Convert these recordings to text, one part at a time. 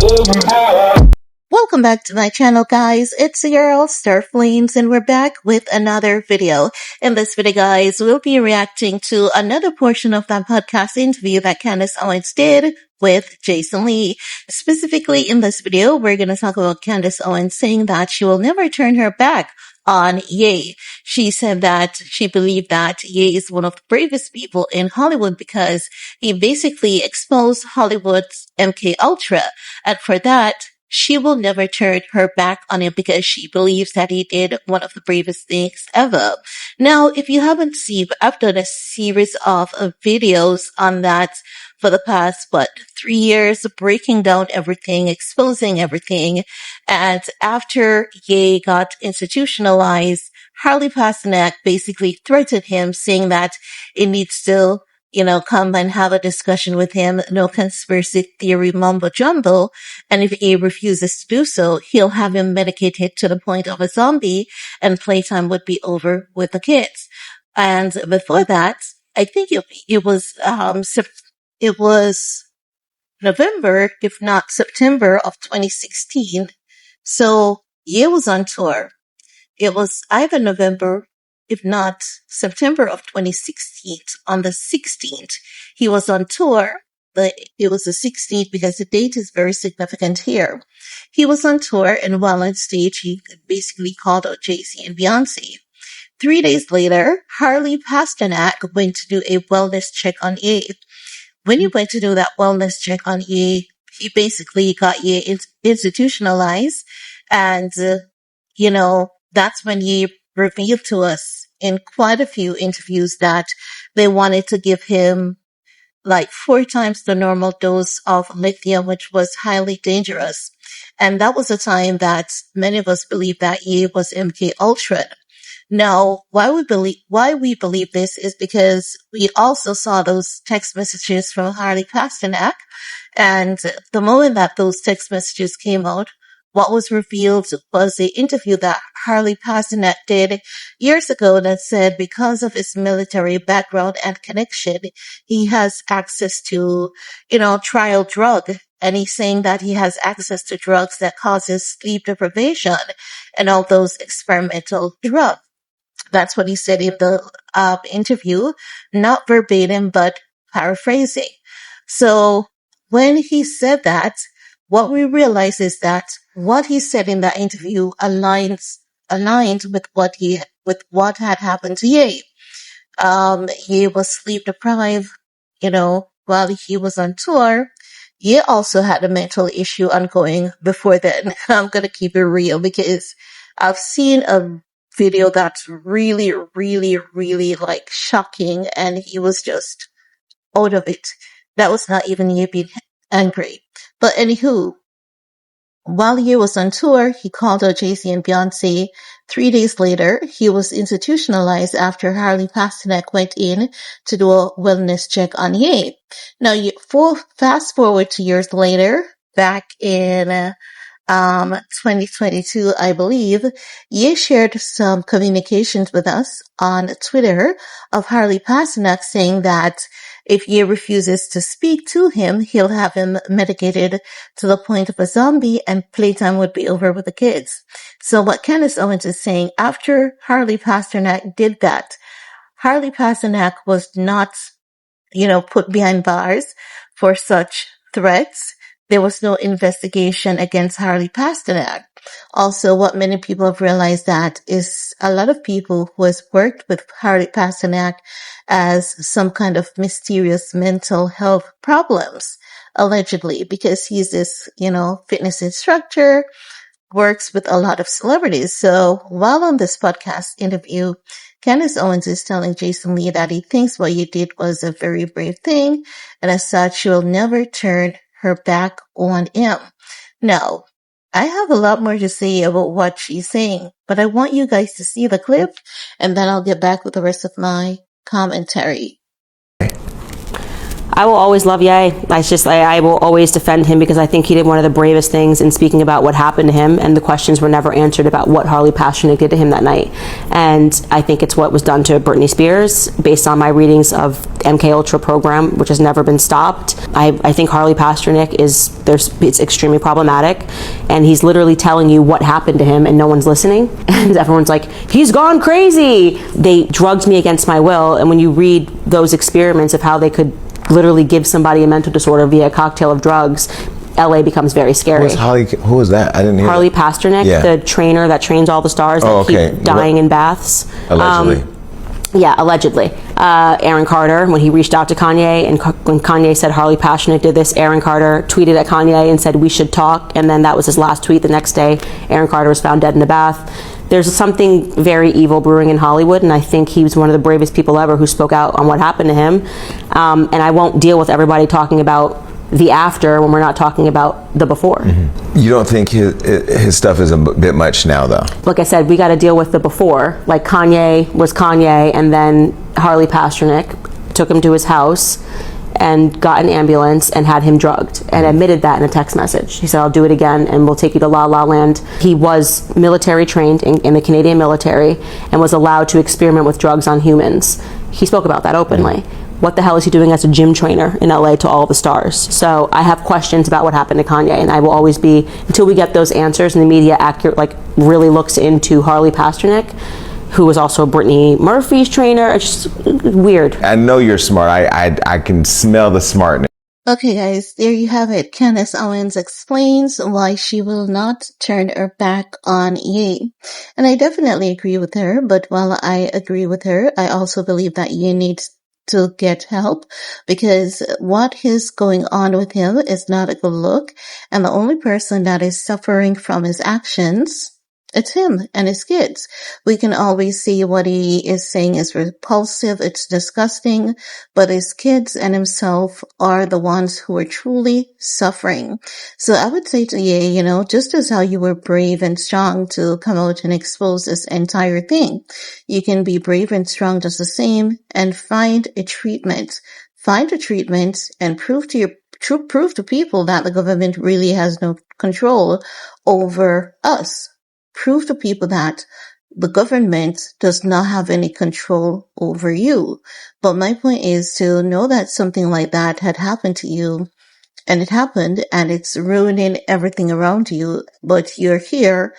Welcome back to my channel, guys. It's your girl, Star Flames, and we're back with another video. In this video, guys, we'll be reacting to another portion of that podcast interview that Candace Owens did with JASONLEE. Specifically, in this video, we're going to talk about Candace Owens saying that she will never turn her back on Ye. She said that she believed that Ye is one of the bravest people in Hollywood because he basically exposed Hollywood's MK Ultra. And for that, she will never turn her back on him because she believes that he did one of the bravest things ever. Now, if you haven't seen, I've done a series of videos on that for the past, 3 years, breaking down everything, exposing everything. And after Ye got institutionalized, Harley Pastnak basically threatened him, saying that it needs to come and have a discussion with him. No conspiracy theory mumbo jumbo. And if he refuses to do so, he'll have him medicated to the point of a zombie and playtime would be over with the kids. And before that, I think it was November, if not September of 2016. So Ye was on tour. It was either November, if not September of 2016. On the 16th, he was on tour. But it was the 16th because the date is very significant here. He was on tour, and while on stage, he basically called out Jay-Z and Beyonce. 3 days later, Harley Pastnak went to do a wellness check on Ye. When he went to do that wellness check on Ye, he basically got Ye institutionalized. And, that's when Ye revealed to us in quite a few interviews that they wanted to give him like 4 times the normal dose of lithium, which was highly dangerous. And that was a time that many of us believed that Ye was MK Ultra. Now, why we believe this is because we also saw those text messages from Harley Pastnak, and the moment that those text messages came out, what was revealed was the interview that Harley Pastnak did years ago that said because of his military background and connection, he has access to, trial drug. And he's saying that he has access to drugs that causes sleep deprivation and all those experimental drugs. That's what he said in the interview, not verbatim, but paraphrasing. So when he said that, what we realize is that what he said in that interview aligned with what had happened to Ye. He was sleep deprived, while he was on tour. Ye also had a mental issue ongoing before then. I'm going to keep it real because I've seen a video that's really, really, really like shocking, and he was just out of it. That was not even Ye being angry. But anywho, while Ye was on tour, he called out Jay-Z and Beyonce. 3 days later, he was institutionalized after Harley Pastnak went in to do a wellness check on Ye. Now, fast forward to years later, back in 2022, I believe, Ye shared some communications with us on Twitter of Harley Pastnak saying that if Ye refuses to speak to him, he'll have him medicated to the point of a zombie and playtime would be over with the kids. So what Candace Owens is saying, after Harley Pastnak did that, Harley Pastnak was not, put behind bars for such threats. There was no investigation against Harley Pastnak. Also, what many people have realized that is a lot of people who has worked with Harley Pastnak as some kind of mysterious mental health problems, allegedly, because he's this, fitness instructor, works with a lot of celebrities. So while on this podcast interview, Candace Owens is telling JASONLEE that he thinks what you did was a very brave thing, and as such, she will never turn her back on him. Now, I have a lot more to say about what she's saying, but I want you guys to see the clip, and then I'll get back with the rest of my commentary. I will always love Ye. I will always defend him because I think he did one of the bravest things in speaking about what happened to him, and the questions were never answered about what Harley Pastnak did to him that night. And I think it's what was done to Britney Spears based on my readings of MK Ultra program, which has never been stopped. I think Harley Pastnak it's extremely problematic, and he's literally telling you what happened to him and no one's listening. And everyone's like, he's gone crazy. They drugged me against my will. And when you read those experiments of how they could literally give somebody a mental disorder via a cocktail of drugs, LA becomes very scary. Who was that? I didn't hear Harley Pastnak, the trainer that trains all the stars that keep dying in baths. Allegedly. Allegedly. Aaron Carter, when he reached out to Kanye, and when Kanye said Harley Pastnak did this, Aaron Carter tweeted at Kanye and said, we should talk. And then that was his last tweet. The next day, Aaron Carter was found dead in a bath. There's something very evil brewing in Hollywood, and I think he was one of the bravest people ever who spoke out on what happened to him. And I won't deal with everybody talking about the after when we're not talking about the before. Mm-hmm. You don't think his stuff is a bit much now, though? Like I said, we got to deal with the before. Like Kanye was Kanye, and then Harley Pastnak took him to his house and got an ambulance and had him drugged and admitted that in a text message. He said, I'll do it again and we'll take you to La La Land. He was military trained in the Canadian military and was allowed to experiment with drugs on humans. He spoke about that openly. What the hell is he doing as a gym trainer in LA to all the stars? So I have questions about what happened to Kanye, and I will always be, until we get those answers and the media really looks into Harley Pastnak, who was also Brittany Murphy's trainer. It's just weird. I know you're smart. I can smell the smartness. Okay, guys, there you have it. Candace Owens explains why she will not turn her back on Ye. And I definitely agree with her, but while I agree with her, I also believe that Ye needs to get help, because what is going on with him is not a good look. And the only person that is suffering from his actions, it's him and his kids. We can always see what he is saying is repulsive. It's disgusting, but his kids and himself are the ones who are truly suffering. So I would say to Ye, just as how you were brave and strong to come out and expose this entire thing, you can be brave and strong just the same and find a treatment. Find a treatment and prove to people that the government really has no control over us. Prove to people that the government does not have any control over you. But my point is to know that something like that had happened to you, and it happened, and it's ruining everything around you, but you're here,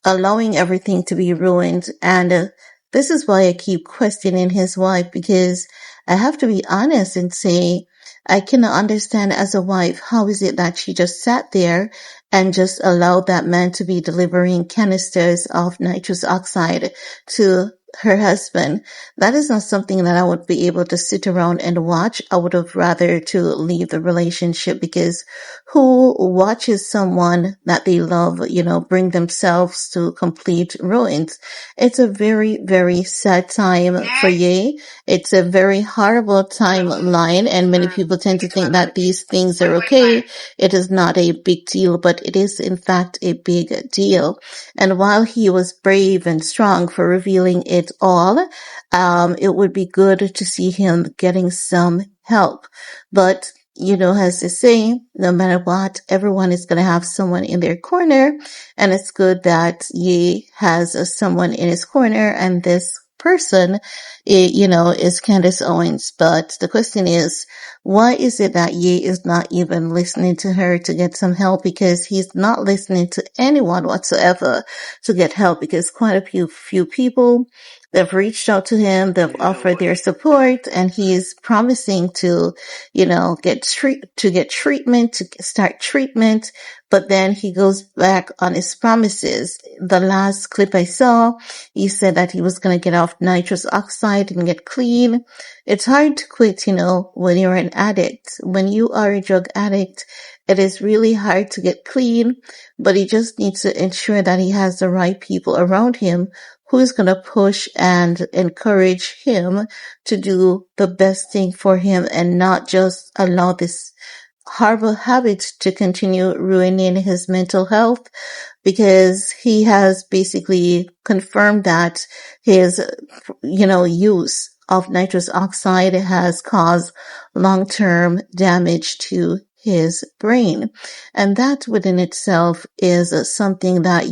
allowing everything to be ruined. And this is why I keep questioning his wife, because I have to be honest and say, I cannot understand as a wife, how is it that she just sat there and just allowed that man to be delivering canisters of nitrous oxide to her husband? That is not something that I would be able to sit around and watch. I would have rather to leave the relationship, because who watches someone that they love, bring themselves to complete ruins? It's a very, very sad time for Ye. It's a very horrible timeline, and many people tend to think that these things are okay. It is not a big deal, but it is in fact a big deal. And while he was brave and strong for revealing it all, it would be good to see him getting some help. But as they say, no matter what, everyone is going to have someone in their corner, and it's good that Ye has someone in his corner, and this person, is Candace Owens. But the question is, why is it that Ye is not even listening to her to get some help? Because he's not listening to anyone whatsoever to get help, because quite a few people, they've reached out to him, they've offered their support, and he is promising to, get treatment, to start treatment. But then he goes back on his promises. The last clip I saw, he said that he was going to get off nitrous oxide and get clean. It's hard to quit, when you're an addict. When you are a drug addict, it is really hard to get clean, but he just needs to ensure that he has the right people around him who's going to push and encourage him to do the best thing for him, and not just allow this horrible habit to continue ruining his mental health, because he has basically confirmed that his, use of nitrous oxide has caused long-term damage to his brain. And that within itself is something that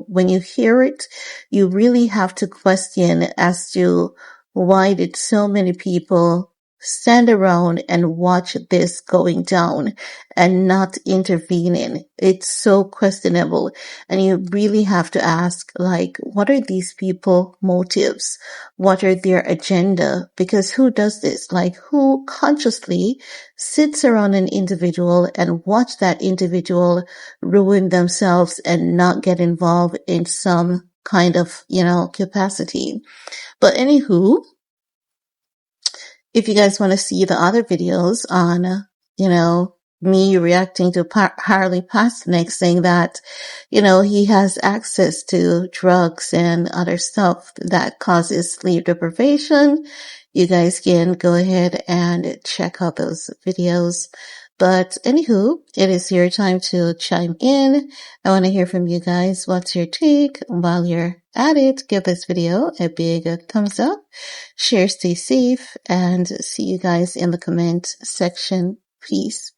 when you hear it, you really have to question as to why did so many people stand around and watch this going down and not intervening. It's so questionable. And you really have to ask, like, what are these people motives? What are their agenda? Because who does this? Like, who consciously sits around an individual and watch that individual ruin themselves and not get involved in some kind of, capacity. But anywho, if you guys want to see the other videos on, me reacting to Harley Pastnak saying that, he has access to drugs and other stuff that causes sleep deprivation, you guys can go ahead and check out those videos. But anywho, it is your time to chime in. I want to hear from you guys. What's your take? While you're at it, give this video a big thumbs up, share, stay safe, and see you guys in the comment section. Peace.